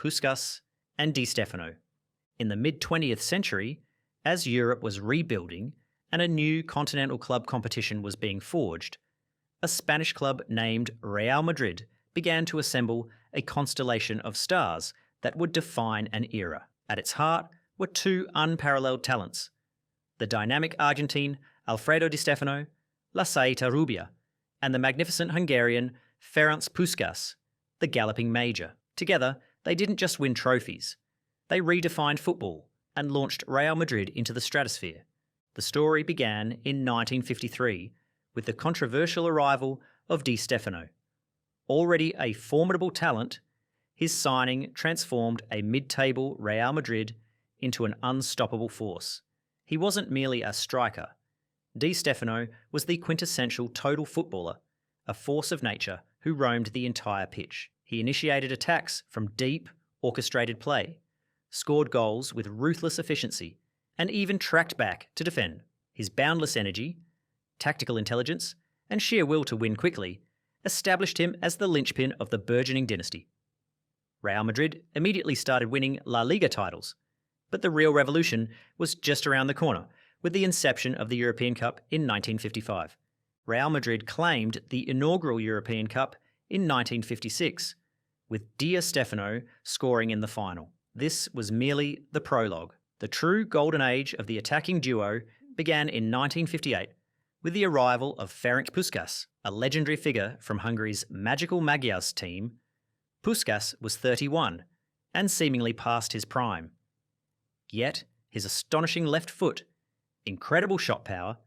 Puskás, and Di Stefano. In the mid-20th century, as Europe was rebuilding and a new continental club competition was being forged, a Spanish club named Real Madrid began to assemble a constellation of stars that would define an era. At its heart were two unparalleled talents: the dynamic Argentine Alfredo Di Stefano, La Saeta Rubia, and the magnificent Hungarian Ferenc Puskás, the galloping major. Together, they didn't just win trophies. They redefined football and launched Real Madrid into the stratosphere. The story began in 1953 with the controversial arrival of Di Stefano. Already a formidable talent, his signing transformed a mid-table Real Madrid into an unstoppable force. He wasn't merely a striker. Di Stefano was the quintessential total footballer, a force of nature who roamed the entire pitch. He initiated attacks from deep, orchestrated play, scored goals with ruthless efficiency, and even tracked back to defend. His boundless energy, tactical intelligence, and sheer will to win quickly established him as the linchpin of the burgeoning dynasty. Real Madrid immediately started winning La Liga titles, but the real revolution was just around the corner with the inception of the European Cup in 1955. Real Madrid claimed the inaugural European Cup in 1956, with Di Stefano scoring in the final. This was merely the prologue. The true golden age of the attacking duo began in 1958 with the arrival of Ferenc Puskás, a legendary figure from Hungary's magical Magyars team. Puskás was 31 and seemingly past his prime. Yet his astonishing left foot, incredible shot power,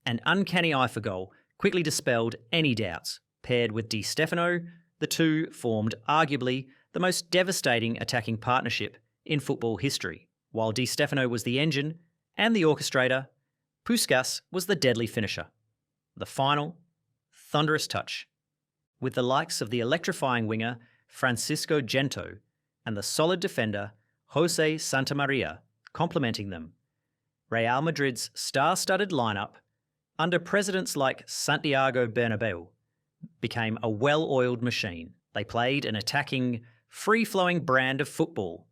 and uncanny eye for goal quickly dispelled any doubts. Paired with Di Stefano, the two formed arguably the most devastating attacking partnership in football history. While Di Stefano was the engine and the orchestrator, Puskás was the deadly finisher. The final, thunderous touch. With the likes of the electrifying winger Francisco Gento and the solid defender José Santamaría complementing them, Real Madrid's star-studded lineup, under presidents like Santiago Bernabéu, became a well-oiled machine. They played an attacking, free-flowing brand of football,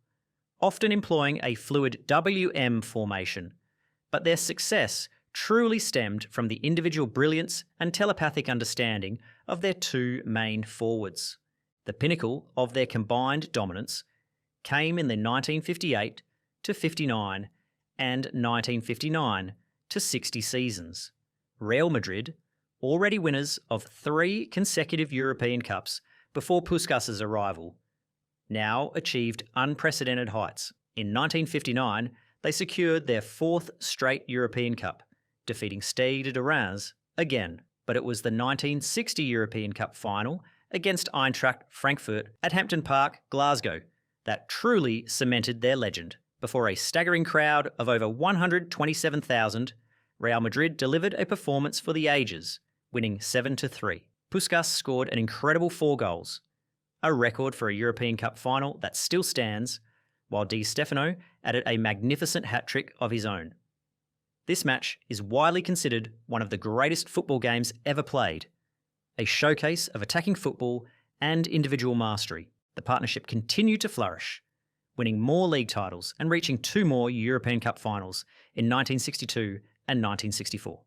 often employing a fluid WM formation, but their success truly stemmed from the individual brilliance and telepathic understanding of their two main forwards. The pinnacle of their combined dominance came in the 1958 to 59 and 1959 to 60 seasons. Real Madrid, already winners of 3 consecutive European Cups before Puskás's arrival, now achieved unprecedented heights. In 1959, they secured their 4th straight European Cup, defeating Stade de Reims again. But it was the 1960 European Cup final against Eintracht Frankfurt at Hampden Park, Glasgow, that truly cemented their legend. Before a staggering crowd of over 127,000, Real Madrid delivered a performance for the ages, winning 7-3. Puskás scored an incredible 4 goals, a record for a European Cup final that still stands, while Di Stefano added a magnificent hat-trick of his own. This match is widely considered one of the greatest football games ever played, a showcase of attacking football and individual mastery. The partnership continued to flourish, winning more league titles and reaching 2 more European Cup finals in 1962 and 1964.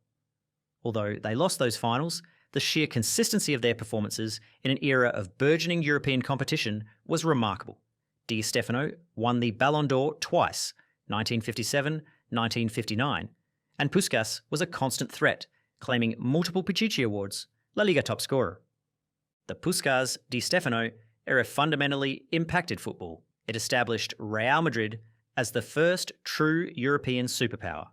Although they lost those finals, the sheer consistency of their performances in an era of burgeoning European competition was remarkable. Di Stefano won the Ballon d'Or twice, 1957, 1959, and Puskás was a constant threat, claiming multiple Pichichi Awards, La Liga top scorer. The Puskás-Di Stefano era fundamentally impacted football. It established Real Madrid as the first true European superpower,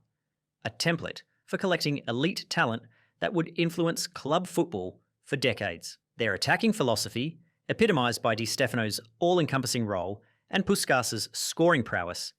a template for collecting elite talent that would influence club football for decades. Their attacking philosophy, epitomised by Di Stefano's all-encompassing role and Puskás's scoring prowess,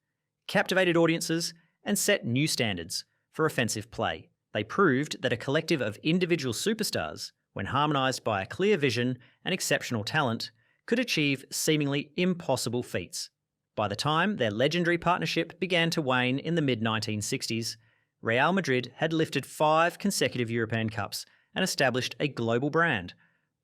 captivated audiences and set new standards for offensive play. They proved that a collective of individual superstars, when harmonised by a clear vision and exceptional talent, could achieve seemingly impossible feats. By the time their legendary partnership began to wane in the mid-1960s, Real Madrid had lifted 5 consecutive European Cups and established a global brand,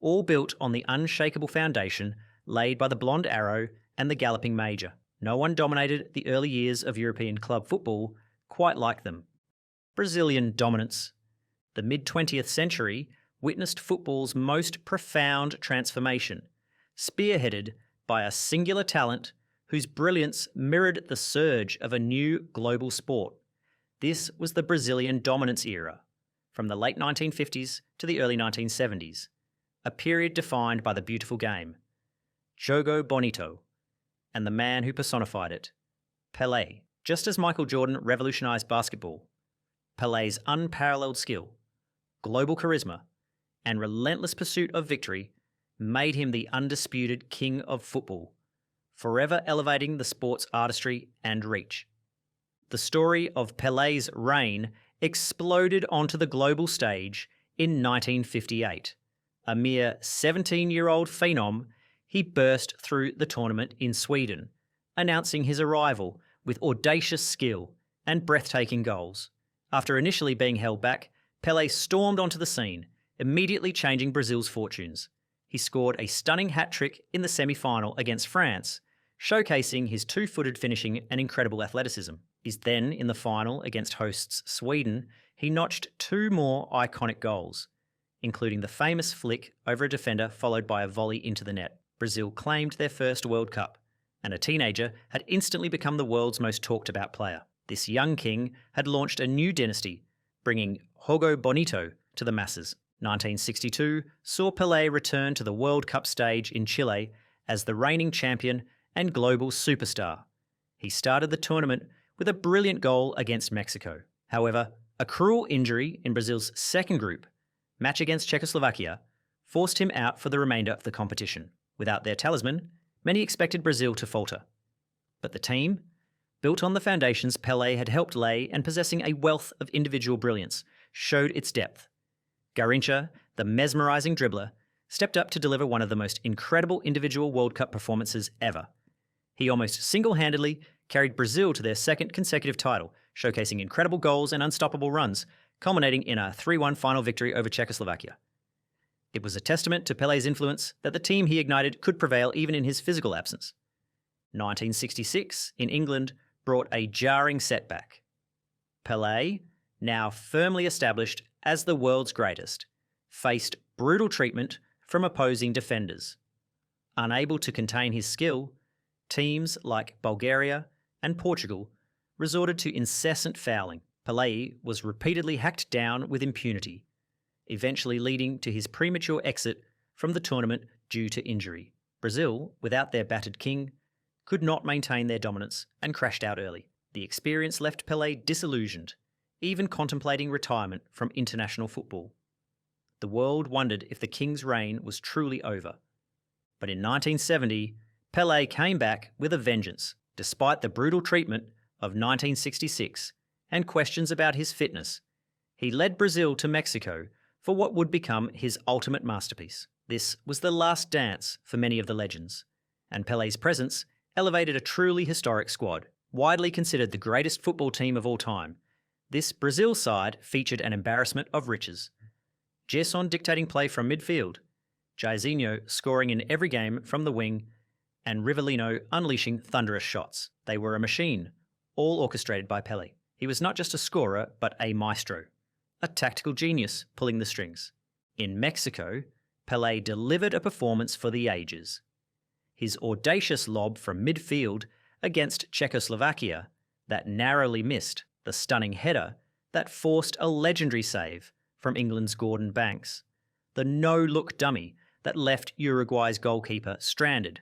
all built on the unshakable foundation laid by the blonde arrow and the galloping major. No one dominated the early years of European club football quite like them. Brazilian dominance. The mid-20th century witnessed football's most profound transformation, spearheaded by a singular talent whose brilliance mirrored the surge of a new global sport. This was the Brazilian dominance era, from the late 1950s to the early 1970s, a period defined by the beautiful game, Jogo Bonito, and the man who personified it, Pelé. Just as Michael Jordan revolutionized basketball, Pelé's unparalleled skill, global charisma, and relentless pursuit of victory made him the undisputed king of football, forever elevating the sport's artistry and reach. The story of Pelé's reign exploded onto the global stage in 1958. A mere 17-year-old phenom, he burst through the tournament in Sweden, announcing his arrival with audacious skill and breathtaking goals. After initially being held back, Pelé stormed onto the scene, immediately changing Brazil's fortunes. He scored a stunning hat-trick in the semi-final against France, showcasing his two-footed finishing and incredible athleticism. Then, in the final against hosts Sweden, he notched two more iconic goals, including the famous flick over a defender followed by a volley into the net. Brazil claimed their first World Cup, and a teenager had instantly become the world's most talked-about player. This young king had launched a new dynasty, bringing Jogo Bonito to the masses. 1962 saw Pelé return to the World Cup stage in Chile as the reigning champion and global superstar. He started the tournament with a brilliant goal against Mexico. However, a cruel injury in Brazil's second group, match against Czechoslovakia, forced him out for the remainder of the competition. Without their talisman, many expected Brazil to falter. But the team, built on the foundations Pelé had helped lay and possessing a wealth of individual brilliance, showed its depth. Garrincha, the mesmerising dribbler, stepped up to deliver one of the most incredible individual World Cup performances ever. He almost single-handedly carried Brazil to their second consecutive title, showcasing incredible goals and unstoppable runs, culminating in a 3-1 final victory over Czechoslovakia. It was a testament to Pelé's influence that the team he ignited could prevail even in his physical absence. 1966, in England, brought a jarring setback. Pelé, now firmly established as the world's greatest, faced brutal treatment from opposing defenders. Unable to contain his skill, teams like Bulgaria and Portugal resorted to incessant fouling. Pelé was repeatedly hacked down with impunity, eventually leading to his premature exit from the tournament due to injury. Brazil, without their battered king, could not maintain their dominance and crashed out early. The experience left Pelé disillusioned, even contemplating retirement from international football. The world wondered if the king's reign was truly over. But in 1970, Pelé came back with a vengeance, despite the brutal treatment of 1966 and questions about his fitness. He led Brazil to Mexico for what would become his ultimate masterpiece. This was the last dance for many of the legends, and Pelé's presence elevated a truly historic squad. Widely considered the greatest football team of all time, this Brazil side featured an embarrassment of riches. Gerson dictating play from midfield, Jairzinho scoring in every game from the wing, and Rivellino unleashing thunderous shots. They were a machine, all orchestrated by Pelé. He was not just a scorer, but a maestro, a tactical genius pulling the strings. In Mexico, Pelé delivered a performance for the ages. His audacious lob from midfield against Czechoslovakia that narrowly missed, the stunning header that forced a legendary save from England's Gordon Banks, the no-look dummy that left Uruguay's goalkeeper stranded.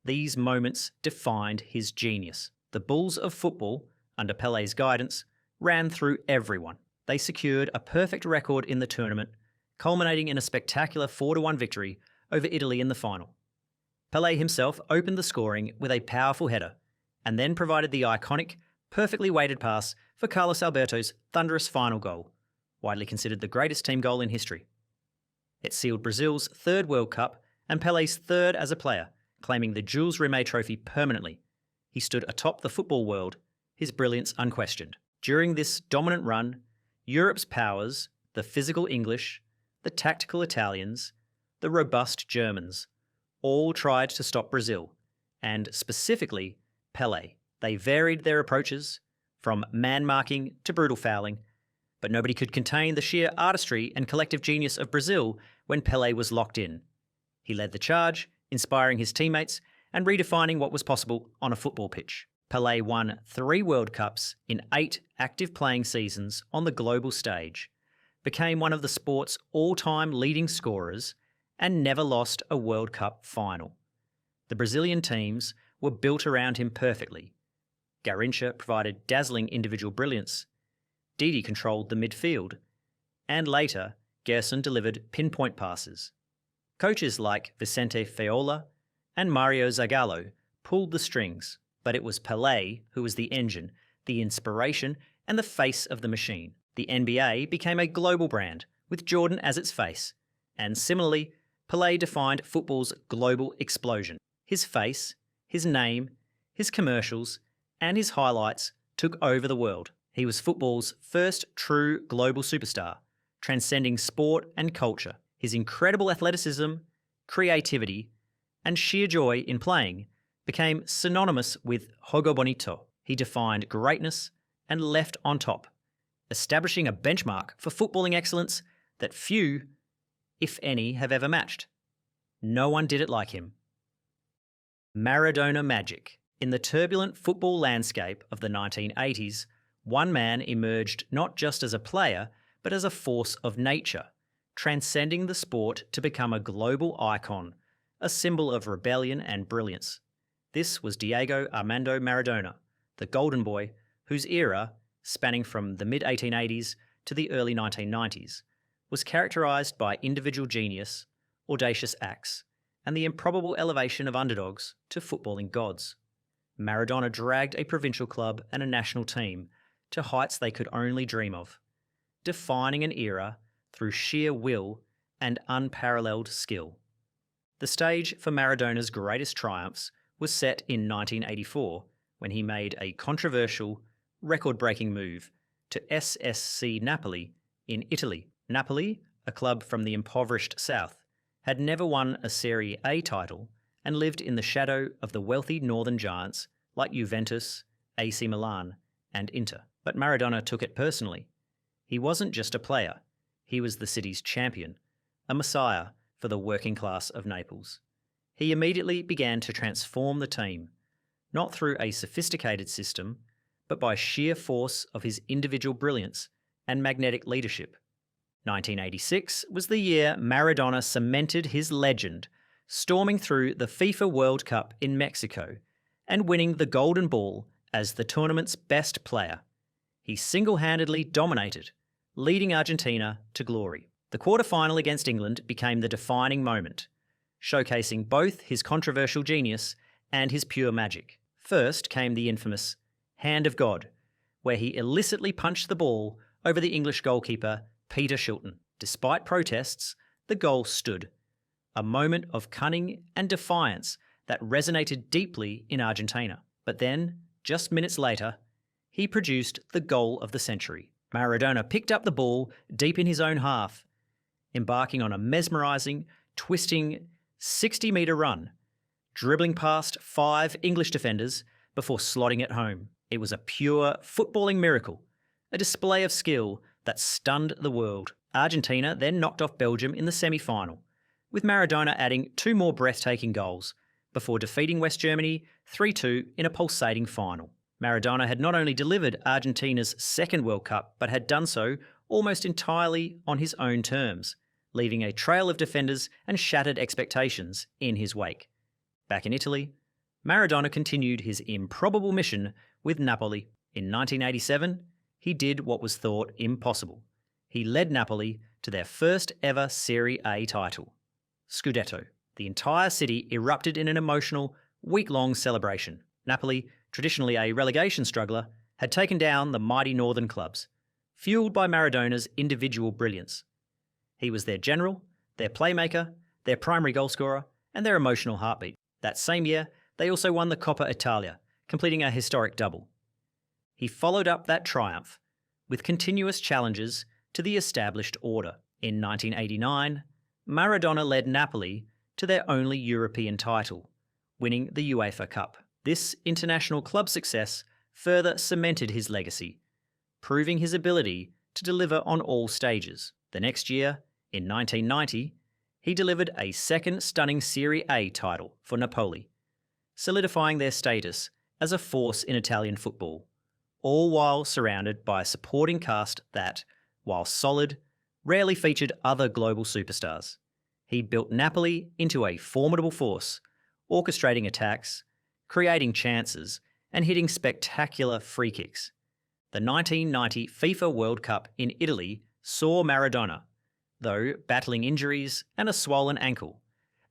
These moments defined his genius. The Bulls of football, under Pelé's guidance, ran through everyone. They secured a perfect record in the tournament, culminating in a spectacular 4-1 victory over Italy in the final. Pelé himself opened the scoring with a powerful header, and then provided the iconic, perfectly weighted pass for Carlos Alberto's thunderous final goal, widely considered the greatest team goal in history. It sealed Brazil's third World Cup and Pelé's third as a player, claiming the Jules Rimet trophy permanently. He stood atop the football world, his brilliance unquestioned. During this dominant run, Europe's powers, the physical English, the tactical Italians, the robust Germans, all tried to stop Brazil, and specifically Pelé. They varied their approaches, from man-marking to brutal fouling, but nobody could contain the sheer artistry and collective genius of Brazil when Pelé was locked in. He led the charge, inspiring his teammates and redefining what was possible on a football pitch. Pelé won 3 World Cups in 8 active playing seasons on the global stage, became one of the sport's all-time leading scorers, and never lost a World Cup final. The Brazilian teams were built around him perfectly. Garrincha provided dazzling individual brilliance, Didi controlled the midfield, and later, Gerson delivered pinpoint passes. Coaches like Vicente Feola and Mario Zagallo pulled the strings, but it was Pelé who was the engine, the inspiration, and the face of the machine. The NBA became a global brand, with Jordan as its face, and similarly, Pelé defined football's global explosion. His face, his name, his commercials, and his highlights took over the world. He was football's first true global superstar, transcending sport and culture. His incredible athleticism, creativity, and sheer joy in playing became synonymous with Jogo Bonito. He defined greatness and left on top, establishing a benchmark for footballing excellence that few, if any, have ever matched. No one did it like him. Maradona magic. In the turbulent football landscape of the 1980s, one man emerged not just as a player, but as a force of nature, transcending the sport to become a global icon, a symbol of rebellion and brilliance. This was Diego Armando Maradona, the Golden Boy, whose era, spanning from the mid-1880s to the early 1990s, was characterised by individual genius, audacious acts, and the improbable elevation of underdogs to footballing gods. Maradona dragged a provincial club and a national team to heights they could only dream of, defining an era through sheer will and unparalleled skill. The stage for Maradona's greatest triumphs was set in 1984, when he made a controversial, record-breaking move to SSC Napoli in Italy. Napoli, a club from the impoverished south, had never won a Serie A title and lived in the shadow of the wealthy northern giants like Juventus, AC Milan, and Inter. But Maradona took it personally. He wasn't just a player, he was the city's champion, a messiah for the working class of Naples. He immediately began to transform the team, not through a sophisticated system, but by sheer force of his individual brilliance and magnetic leadership. 1986 was the year Maradona cemented his legend, storming through the FIFA World Cup in Mexico and winning the Golden Ball as the tournament's best player. He single-handedly dominated, leading Argentina to glory. The quarter-final against England became the defining moment, showcasing both his controversial genius and his pure magic. First came the infamous Hand of God, where he illicitly punched the ball over the English goalkeeper Peter Shilton. Despite protests, the goal stood, a moment of cunning and defiance that resonated deeply in Argentina. But then, just minutes later, he produced the goal of the century. Maradona picked up the ball deep in his own half, embarking on a mesmerising, twisting 60-metre run, dribbling past 5 English defenders before slotting it home. It was a pure footballing miracle, a display of skill that stunned the world. Argentina then knocked off Belgium in the semi-final, with Maradona adding 2 more breathtaking goals before defeating West Germany 3-2 in a pulsating final. Maradona had not only delivered Argentina's second World Cup, but had done so almost entirely on his own terms, leaving a trail of defenders and shattered expectations in his wake. Back in Italy, Maradona continued his improbable mission with Napoli. In 1987, he did what was thought impossible. He led Napoli to their first ever Serie A title, Scudetto. The entire city erupted in an emotional, week-long celebration. Napoli, traditionally a relegation struggler, had taken down the mighty northern clubs, fueled by Maradona's individual brilliance. He was their general, their playmaker, their primary goalscorer, and their emotional heartbeat. That same year, they also won the Coppa Italia, completing a historic double. He followed up that triumph with continuous challenges to the established order. In 1989, Maradona led Napoli to their only European title, winning the UEFA Cup. This international club success further cemented his legacy, proving his ability to deliver on all stages. The next year, in 1990, he delivered a second stunning Serie A title for Napoli, solidifying their status as a force in Italian football, all while surrounded by a supporting cast that, while solid, rarely featured other global superstars. He built Napoli into a formidable force, orchestrating attacks, creating chances, and hitting spectacular free kicks. The 1990 FIFA World Cup in Italy saw Maradona, though battling injuries and a swollen ankle,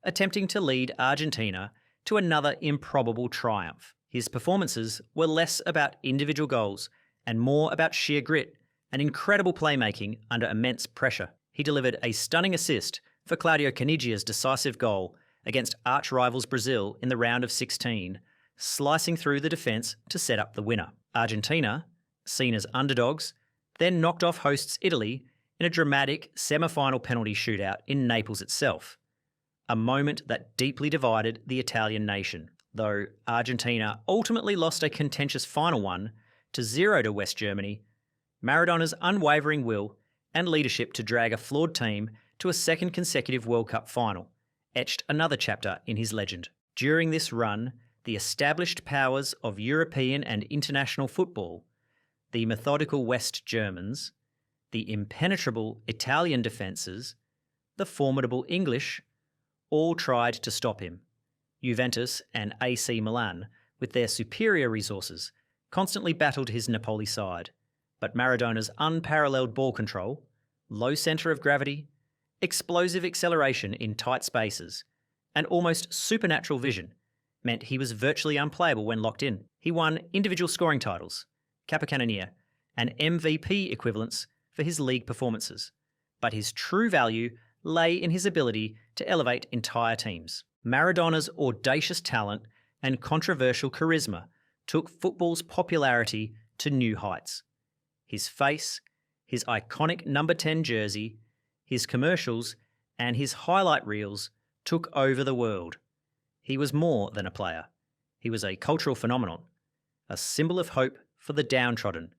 attempting to lead Argentina to another improbable triumph. His performances were less about individual goals and more about sheer grit and incredible playmaking under immense pressure. He delivered a stunning assist for Claudio Canigia's decisive goal against arch-rivals Brazil in the round of 16, slicing through the defence to set up the winner. Argentina, seen as underdogs, then knocked off hosts Italy in a dramatic semi-final penalty shootout in Naples itself, a moment that deeply divided the Italian nation. Though Argentina ultimately lost a contentious final 1-0 to West Germany, Maradona's unwavering will and leadership to drag a flawed team to a second consecutive World Cup final etched another chapter in his legend. During this run, the established powers of European and international football, the methodical West Germans, the impenetrable Italian defences, the formidable English, all tried to stop him. Juventus and AC Milan, with their superior resources, constantly battled his Napoli side, but Maradona's unparalleled ball control, low centre of gravity, explosive acceleration in tight spaces, and almost supernatural vision meant he was virtually unplayable when locked in. He won individual scoring titles, Capocannoniere, and MVP equivalents for his league performances, but his true value lay in his ability to elevate entire teams. Maradona's audacious talent and controversial charisma took football's popularity to new heights. His face, his iconic number 10 jersey, his commercials, and his highlight reels took over the world. He was more than a player. He was a cultural phenomenon, a symbol of hope for the downtrodden,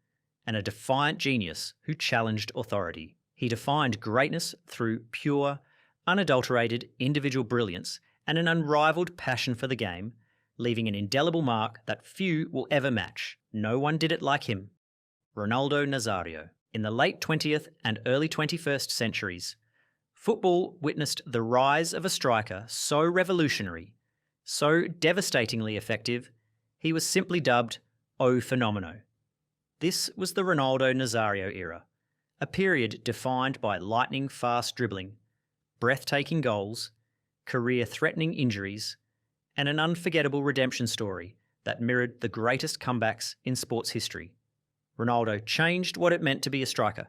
and a defiant genius who challenged authority. He defined greatness through pure, unadulterated individual brilliance and an unrivaled passion for the game, leaving an indelible mark that few will ever match. No one did it like him. Ronaldo Nazário. In the late 20th and early 21st centuries, football witnessed the rise of a striker so revolutionary, so devastatingly effective, he was simply dubbed O Fenomeno. This was the Ronaldo Nazário era, a period defined by lightning-fast dribbling, breathtaking goals, career-threatening injuries, and an unforgettable redemption story that mirrored the greatest comebacks in sports history. Ronaldo changed what it meant to be a striker,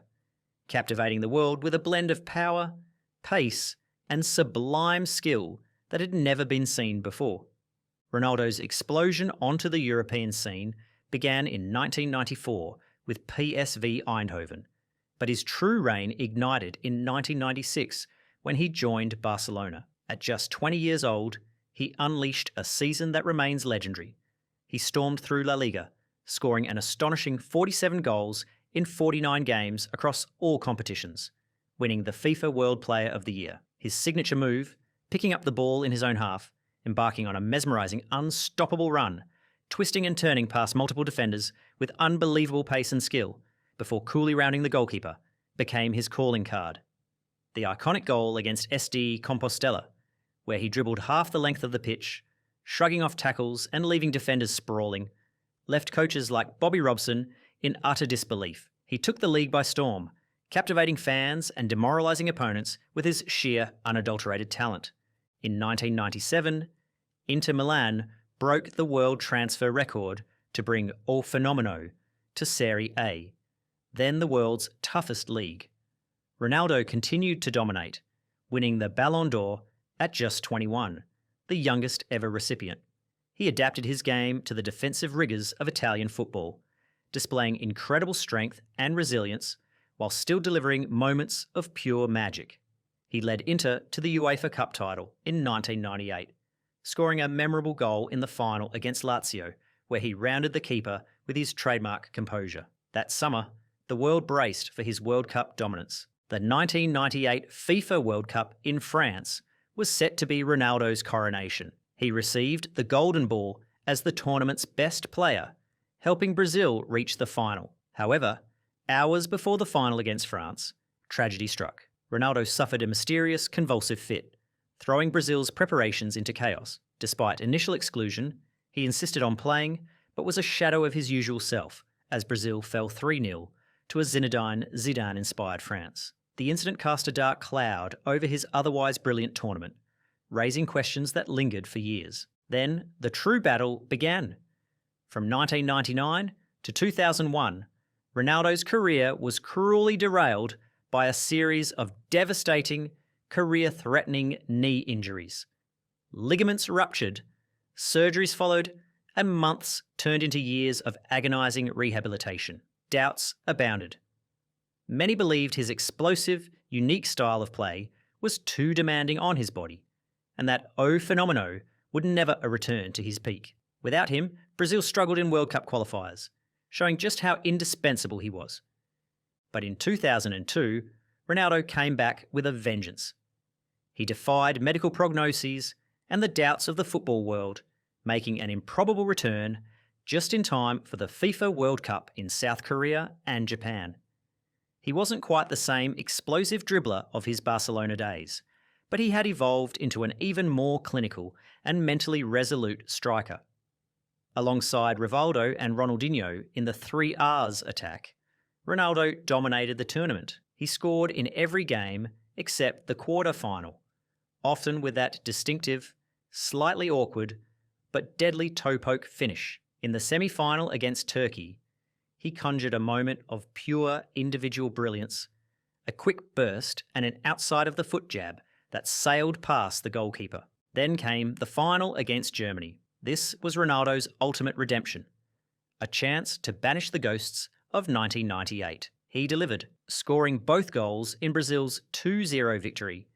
captivating the world with a blend of power, pace, and sublime skill that had never been seen before. Ronaldo's explosion onto the European scene began in 1994 with PSV Eindhoven, but his true reign ignited in 1996 when he joined Barcelona. At just 20 years old, he unleashed a season that remains legendary. He stormed through La Liga, scoring an astonishing 47 goals in 49 games across all competitions, winning the FIFA World Player of the Year. His signature move, picking up the ball in his own half, embarking on a mesmerising, unstoppable run, twisting and turning past multiple defenders with unbelievable pace and skill, before coolly rounding the goalkeeper, became his calling card. The iconic goal against SD Compostela, where he dribbled half the length of the pitch, shrugging off tackles and leaving defenders sprawling, left coaches like Bobby Robson in utter disbelief. He took the league by storm, captivating fans and demoralising opponents with his sheer, unadulterated talent. In 1997, Inter Milan broke the world transfer record to bring O Fenomeno to Serie A, then the world's toughest league. Ronaldo continued to dominate, winning the Ballon d'Or at just 21, the youngest ever recipient. He adapted his game to the defensive rigours of Italian football, displaying incredible strength and resilience while still delivering moments of pure magic. He led Inter to the UEFA Cup title in 1998, scoring a memorable goal in the final against Lazio, where he rounded the keeper with his trademark composure. That summer, the world braced for his World Cup dominance. The 1998 FIFA World Cup in France was set to be Ronaldo's coronation. He received the Golden Ball as the tournament's best player, helping Brazil reach the final. However, hours before the final against France, tragedy struck. Ronaldo suffered a mysterious convulsive fit, throwing Brazil's preparations into chaos. Despite initial exclusion, he insisted on playing, but was a shadow of his usual self as Brazil fell 3-0 to a Zinedine Zidane-inspired France. The incident cast a dark cloud over his otherwise brilliant tournament, raising questions that lingered for years. Then, the true battle began. From 1999 to 2001, Ronaldo's career was cruelly derailed by a series of devastating, career-threatening knee injuries. Ligaments ruptured, surgeries followed, and months turned into years of agonising rehabilitation. Doubts abounded. Many believed his explosive, unique style of play was too demanding on his body, and that O Fenomeno would never return to his peak. Without him, Brazil struggled in World Cup qualifiers, showing just how indispensable he was. But in 2002, Ronaldo came back with a vengeance. He defied medical prognoses and the doubts of the football world, making an improbable return just in time for the FIFA World Cup in South Korea and Japan. He wasn't quite the same explosive dribbler of his Barcelona days, but he had evolved into an even more clinical and mentally resolute striker. Alongside Rivaldo and Ronaldinho in the 3 R's attack, Ronaldo dominated the tournament. He scored in every game except the quarter-final, often with that distinctive, slightly awkward, but deadly toe-poke finish. In the semi-final against Turkey, he conjured a moment of pure individual brilliance, a quick burst and an outside-of-the-foot jab that sailed past the goalkeeper. Then came the final against Germany. This was Ronaldo's ultimate redemption, a chance to banish the ghosts of 1998. He delivered, scoring both goals in Brazil's 2-0 victory,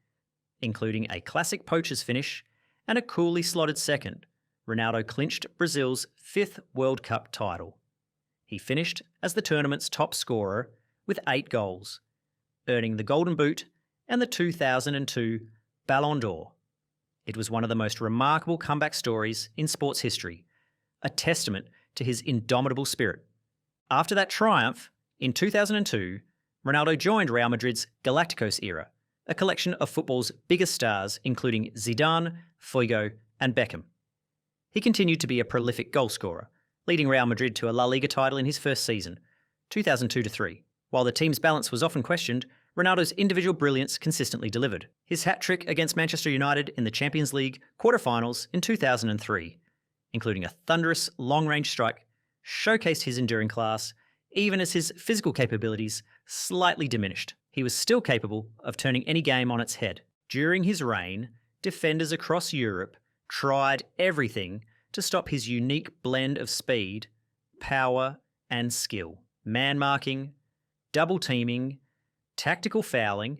including a classic poacher's finish and a coolly slotted second. Ronaldo clinched Brazil's 5th World Cup title. He finished as the tournament's top scorer with 8 goals, earning the Golden Boot and the 2002 Ballon d'Or. It was one of the most remarkable comeback stories in sports history, a testament to his indomitable spirit. After that triumph, in 2002, Ronaldo joined Real Madrid's Galacticos era, a collection of football's biggest stars including Zidane, Figo and Beckham. He continued to be a prolific goalscorer, leading Real Madrid to a La Liga title in his first season, 2002-03. While the team's balance was often questioned, Ronaldo's individual brilliance consistently delivered. His hat-trick against Manchester United in the Champions League quarter-finals in 2003, including a thunderous long-range strike, showcased his enduring class, even as his physical capabilities slightly diminished. He was still capable of turning any game on its head. During his reign, defenders across Europe tried everything to stop his unique blend of speed, power, and skill. Man-marking, double-teaming, tactical fouling,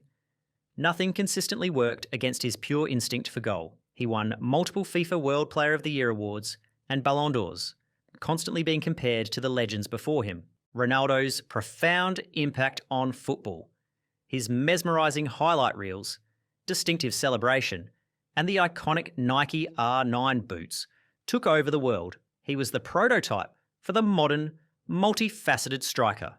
nothing consistently worked against his pure instinct for goal. He won multiple FIFA World Player of the Year awards and Ballon d'Ors, constantly being compared to the legends before him. Ronaldo's profound impact on football, his mesmerising highlight reels, distinctive celebration, and the iconic Nike R9 boots took over the world. He was the prototype for the modern, multifaceted striker,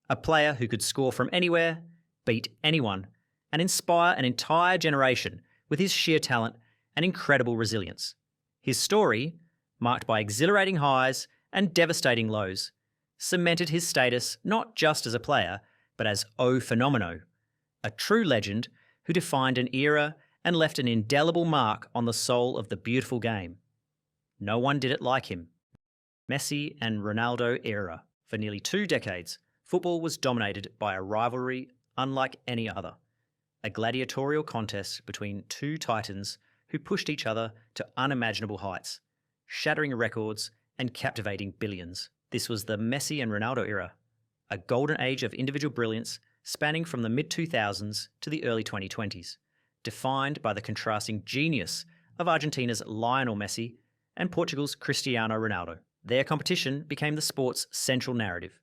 a player who could score from anywhere, beat anyone, and inspire an entire generation with his sheer talent and incredible resilience. His story, marked by exhilarating highs and devastating lows, cemented his status not just as a player, but as O Fenomeno, a true legend who defined an era and left an indelible mark on the soul of the beautiful game. No one did it like him. Messi and Ronaldo era. For nearly 2 decades, football was dominated by a rivalry unlike any other, a gladiatorial contest between 2 titans who pushed each other to unimaginable heights, shattering records and captivating billions. This was the Messi and Ronaldo era, a golden age of individual brilliance spanning from the mid-2000s to the early 2020s, defined by the contrasting genius of Argentina's Lionel Messi and Portugal's Cristiano Ronaldo. Their competition became the sport's central narrative,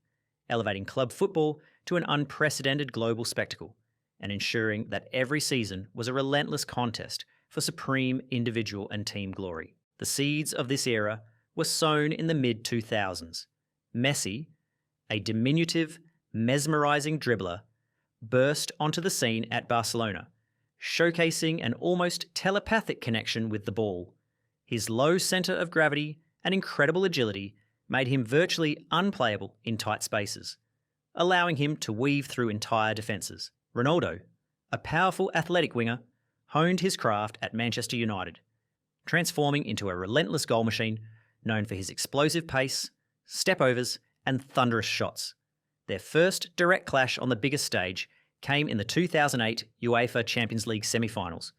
elevating club football to an unprecedented global spectacle and ensuring that every season was a relentless contest for supreme individual and team glory. The seeds of this era were sown in the mid-2000s. Messi, a diminutive, mesmerising dribbler, burst onto the scene at Barcelona, showcasing an almost telepathic connection with the ball. His low centre of gravity and incredible agility made him virtually unplayable in tight spaces, allowing him to weave through entire defences. Ronaldo, a powerful athletic winger, honed his craft at Manchester United, transforming into a relentless goal machine known for his explosive pace, step-overs and thunderous shots. Their first direct clash on the biggest stage came in the 2008 UEFA Champions League semi-finals,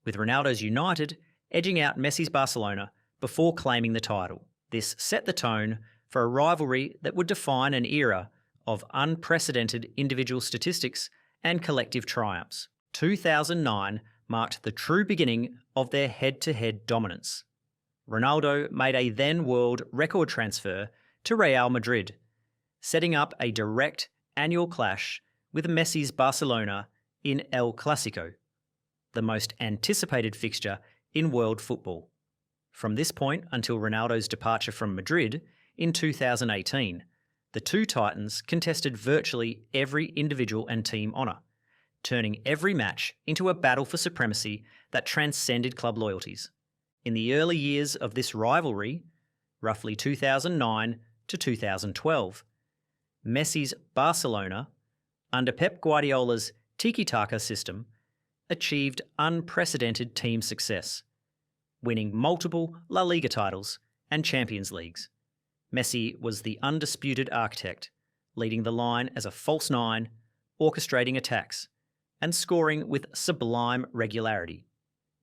with Ronaldo's United edging out Messi's Barcelona before claiming the title. This set the tone for a rivalry that would define an era of unprecedented individual statistics and collective triumphs. 2009 marked the true beginning of their head-to-head dominance. Ronaldo made a then-world record transfer to Real Madrid, setting up a direct annual clash with Messi's Barcelona in El Clásico, the most anticipated fixture in world football. From this point until Ronaldo's departure from Madrid in 2018, the two Titans contested virtually every individual and team honour, turning every match into a battle for supremacy that transcended club loyalties. In the early years of this rivalry, roughly 2009 to 2012, Messi's Barcelona, under Pep Guardiola's tiki-taka system, achieved unprecedented team success, winning multiple La Liga titles and Champions Leagues. Messi was the undisputed architect, leading the line as a false nine, orchestrating attacks, and scoring with sublime regularity.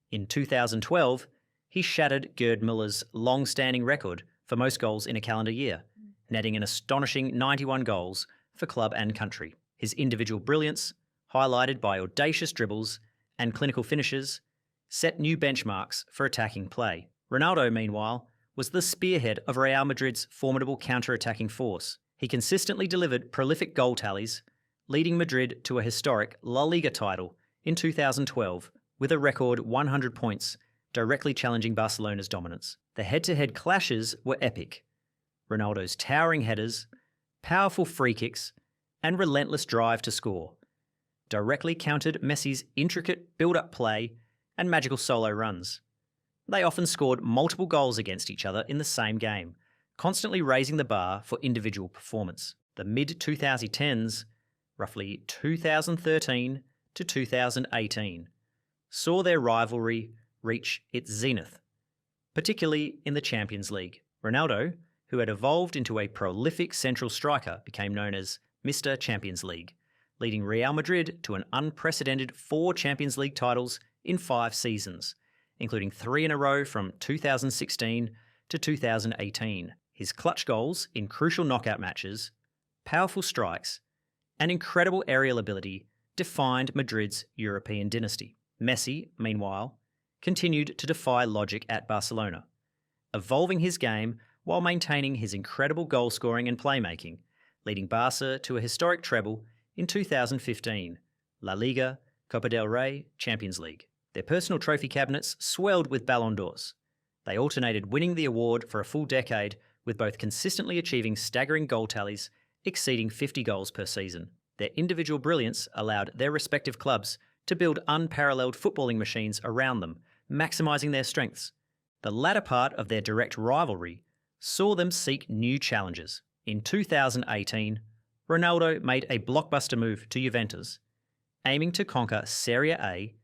In 2012, he shattered Gerd Muller's long-standing record for most goals in a calendar year, netting an astonishing 91 goals for club and country. His individual brilliance, highlighted by audacious dribbles and clinical finishes, set new benchmarks for attacking play. Ronaldo, meanwhile, was the spearhead of Real Madrid's formidable counter-attacking force. He consistently delivered prolific goal tallies, leading Madrid to a historic La Liga title in 2012 with a record 100 points, directly challenging Barcelona's dominance. The head-to-head clashes were epic. Ronaldo's towering headers, powerful free kicks, and relentless drive to score directly countered Messi's intricate build-up play and magical solo runs. They often scored multiple goals against each other in the same game, constantly raising the bar for individual performance. The mid-2010s, roughly 2013 to 2018, saw their rivalry reach its zenith, particularly in the Champions League. Ronaldo, who had evolved into a prolific central striker, became known as Mr. Champions League, leading Real Madrid to an unprecedented 4 Champions League titles in 5 seasons, including 3 in a row from 2016 to 2018. His clutch goals in crucial knockout matches, powerful strikes, and incredible aerial ability defined Madrid's European dynasty. Messi, meanwhile, continued to defy logic at Barcelona, evolving his game while maintaining his incredible goal scoring and playmaking, leading Barca to a historic treble in 2015, La Liga, Copa del Rey, Champions League. Their personal trophy cabinets swelled with Ballon d'Ors. They alternated winning the award for a full decade, with both consistently achieving staggering goal tallies exceeding 50 goals per season. Their individual brilliance allowed their respective clubs to build unparalleled footballing machines around them, maximising their strengths. The latter part of their direct rivalry saw them seek new challenges. In 2018, Ronaldo made a blockbuster move to Juventus, aiming to conquer Serie A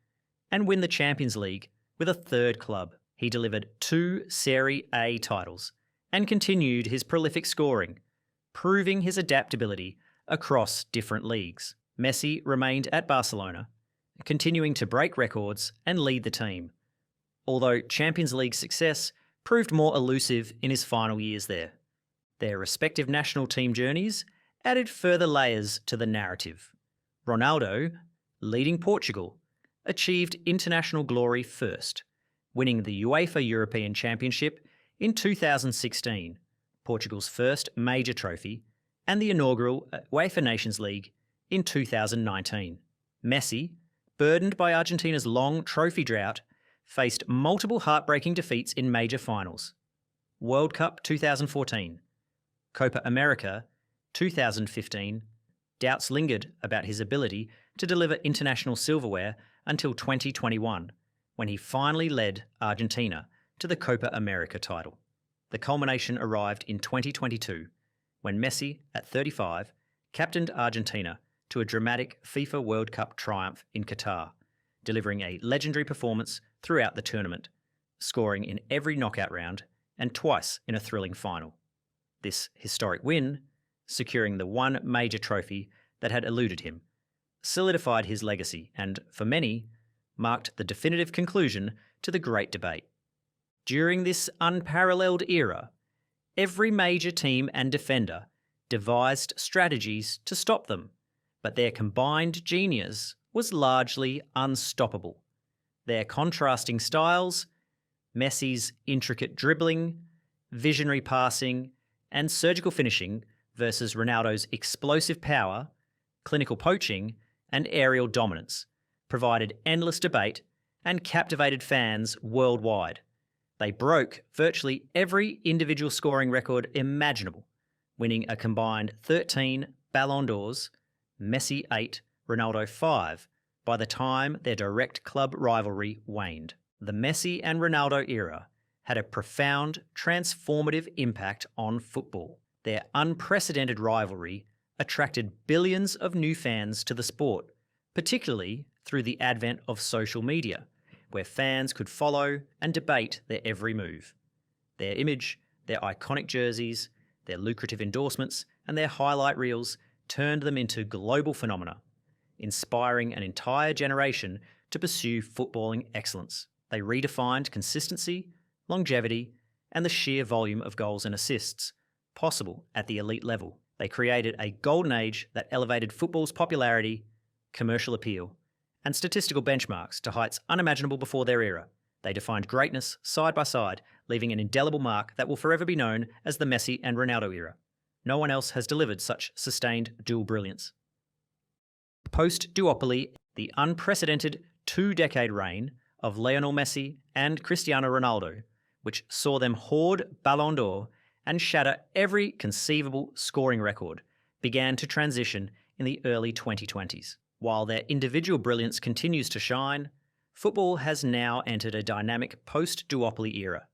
and win the Champions League with a third club. He delivered 2 Serie A titles and continued his prolific scoring, proving his adaptability across different leagues. Messi remained at Barcelona, continuing to break records and lead the team, although Champions League success proved more elusive in his final years there. Their respective national team journeys added further layers to the narrative. Ronaldo, leading Portugal, achieved international glory first, winning the UEFA European Championship in 2016, Portugal's first major trophy, and the inaugural UEFA Nations League in 2019. Messi, burdened by Argentina's long trophy drought, faced multiple heartbreaking defeats in major finals. World Cup 2014, Copa America 2015, doubts lingered about his ability to deliver international silverware until 2021, when he finally led Argentina to the Copa America title. The culmination arrived in 2022, when Messi, at 35, captained Argentina to a dramatic FIFA World Cup triumph in Qatar, delivering a legendary performance throughout the tournament, scoring in every knockout round and twice in a thrilling final. This historic win, securing the one major trophy that had eluded him, solidified his legacy and, for many, marked the definitive conclusion to the great debate. During this unparalleled era, every major team and defender devised strategies to stop them, but their combined genius was largely unstoppable. Their contrasting styles, Messi's intricate dribbling, visionary passing, and surgical finishing versus Ronaldo's explosive power, clinical poaching, and aerial dominance, provided endless debate and captivated fans worldwide. They broke virtually every individual scoring record imaginable, winning a combined 13 Ballon d'Ors, Messi 8, Ronaldo 5, by the time their direct club rivalry waned. The Messi and Ronaldo era had a profound, transformative impact on football. Their unprecedented rivalry attracted billions of new fans to the sport, particularly through the advent of social media, where fans could follow and debate their every move. Their image, their iconic jerseys, their lucrative endorsements, and their highlight reels turned them into global phenomena, inspiring an entire generation to pursue footballing excellence. They redefined consistency, longevity, and the sheer volume of goals and assists possible at the elite level. They created a golden age that elevated football's popularity, commercial appeal, and statistical benchmarks to heights unimaginable before their era. They defined greatness side by side, leaving an indelible mark that will forever be known as the Messi and Ronaldo era. No one else has delivered such sustained dual brilliance. Post-duopoly, the unprecedented two-decade reign of Lionel Messi and Cristiano Ronaldo, which saw them hoard Ballon d'Or and shatter every conceivable scoring record, began to transition in the early 2020s. While their individual brilliance continues to shine, football has now entered a dynamic post-duopoly era,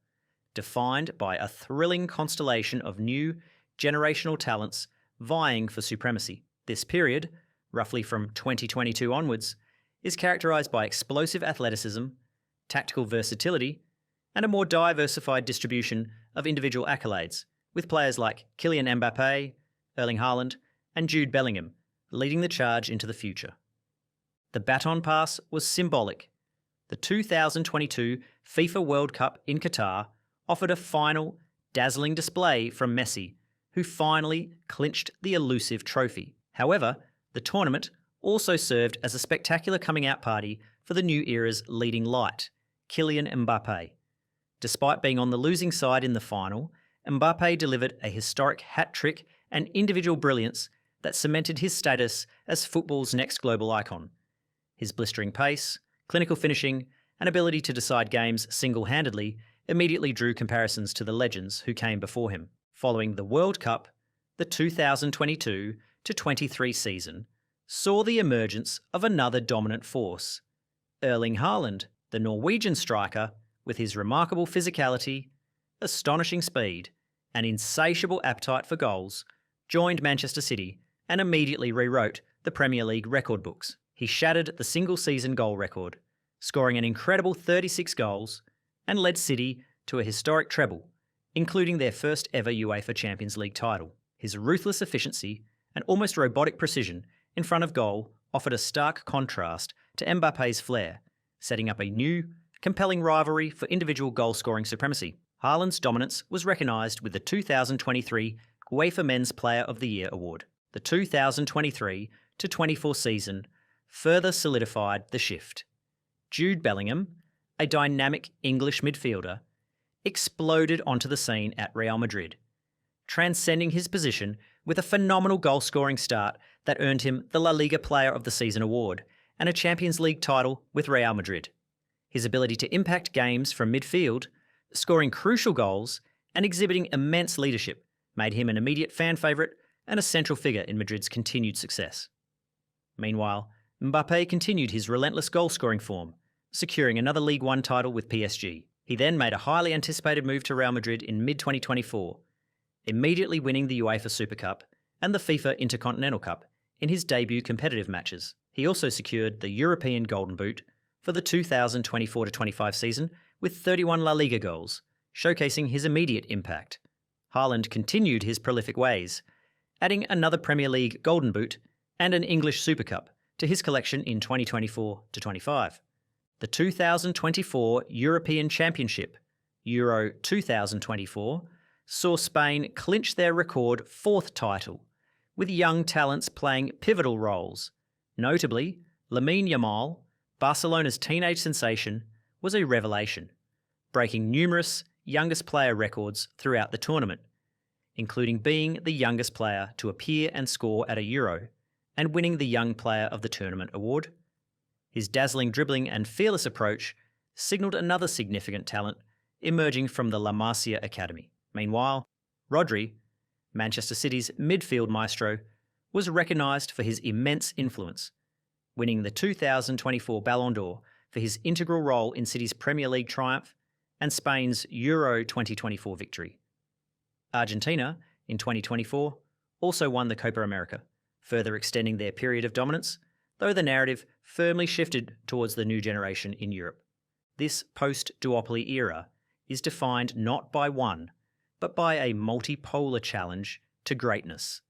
defined by a thrilling constellation of new generational talents vying for supremacy. This period, roughly from 2022 onwards, is characterised by explosive athleticism, tactical versatility, and a more diversified distribution of individual accolades, with players like Kylian Mbappé, Erling Haaland, and Jude Bellingham leading the charge into the future. The baton pass was symbolic. The 2022 FIFA World Cup in Qatar offered a final, dazzling display from Messi, who finally clinched the elusive trophy. However, the tournament also served as a spectacular coming-out party for the new era's leading light, Kylian Mbappé. Despite being on the losing side in the final, Mbappé delivered a historic hat-trick and individual brilliance that cemented his status as football's next global icon. His blistering pace, clinical finishing, and ability to decide games single-handedly immediately drew comparisons to the legends who came before him. Following the World Cup, the 2022-23 season saw the emergence of another dominant force. Erling Haaland, the Norwegian striker, with his remarkable physicality, astonishing speed, and insatiable appetite for goals, joined Manchester City and immediately rewrote the Premier League record books. He shattered the single-season goal record, scoring an incredible 36 goals, and led City to a historic treble, including their first ever UEFA Champions League title. His ruthless efficiency and almost robotic precision in front of goal offered a stark contrast to Mbappe's flair, setting up a new, compelling rivalry for individual goal-scoring supremacy. Haaland's dominance was recognised with the 2023 UEFA Men's Player of the Year award. The 2023-24 season further solidified the shift. Jude Bellingham, a dynamic English midfielder, exploded onto the scene at Real Madrid, transcending his position with a phenomenal goal-scoring start that earned him the La Liga Player of the Season award and a Champions League title with Real Madrid. His ability to impact games from midfield, scoring crucial goals, and exhibiting immense leadership made him an immediate fan favourite and a central figure in Madrid's continued success. Meanwhile, Mbappé continued his relentless goal-scoring form, securing another League One title with PSG. He then made a highly anticipated move to Real Madrid in mid-2024, immediately winning the UEFA Super Cup and the FIFA Intercontinental Cup in his debut competitive matches. He also secured the European Golden Boot for the 2024-25 season with 31 La Liga goals, showcasing his immediate impact. Haaland continued his prolific ways, adding another Premier League Golden Boot and an English Super Cup to his collection in 2024-25. The 2024 European Championship, Euro 2024, saw Spain clinch their record fourth title, with young talents playing pivotal roles. Notably, Lamine Yamal, Barcelona's teenage sensation, was a revelation, breaking numerous youngest player records throughout the tournament, including being the youngest player to appear and score at a Euro, and winning the Young Player of the Tournament award. His dazzling dribbling and fearless approach signalled another significant talent emerging from the La Masia Academy. Meanwhile, Rodri, Manchester City's midfield maestro, was recognised for his immense influence, winning the 2024 Ballon d'Or for his integral role in City's Premier League triumph and Spain's Euro 2024 victory. Argentina, in 2024, also won the Copa America, further extending their period of dominance, though the narrative firmly shifted towards the new generation in Europe. This post-duopoly era is defined not by one, but by a multipolar challenge to greatness.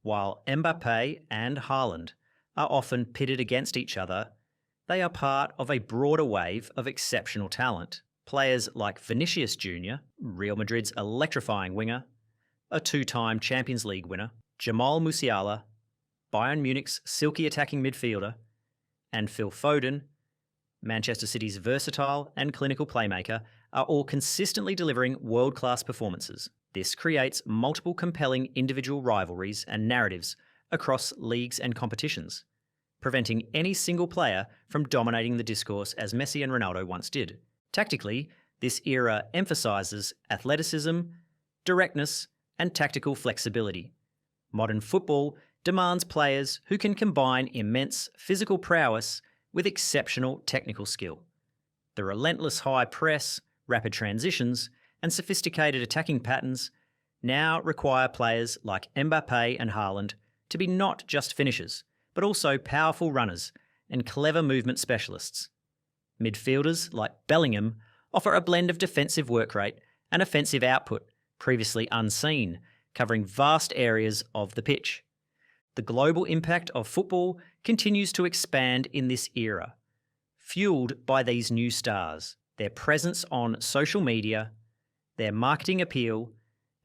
While Mbappé and Haaland are often pitted against each other, they are part of a broader wave of exceptional talent. Players like Vinicius Jr., Real Madrid's electrifying winger, a two-time Champions League winner, Jamal Musiala, Bayern Munich's silky attacking midfielder, and Phil Foden, Manchester City's versatile and clinical playmaker, are all consistently delivering world-class performances. This creates multiple compelling individual rivalries and narratives across leagues and competitions, preventing any single player from dominating the discourse as Messi and Ronaldo once did. Tactically, this era emphasises athleticism, directness, and tactical flexibility. Modern football demands players who can combine immense physical prowess with exceptional technical skill. The relentless high press, rapid transitions, and sophisticated attacking patterns now require players like Mbappé and Haaland to be not just finishers, but also powerful runners and clever movement specialists. Midfielders like Bellingham offer a blend of defensive work rate and offensive output previously unseen, covering vast areas of the pitch. The global impact of football continues to expand in this era, fueled by these new stars, their presence on social media, their marketing appeal,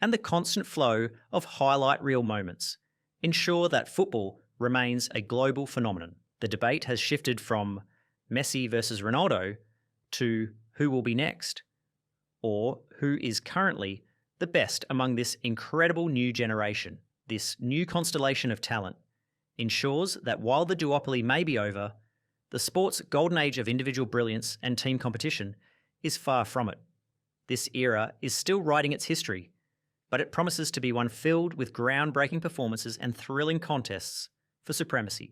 and the constant flow of highlight reel moments ensure that football remains a global phenomenon. The debate has shifted from Messi versus Ronaldo to who will be next, or who is currently the best among this incredible new generation. This new constellation of talent ensures that while the duopoly may be over, the sport's golden age of individual brilliance and team competition is far from it. This era is still writing its history, but it promises to be one filled with groundbreaking performances and thrilling contests for supremacy.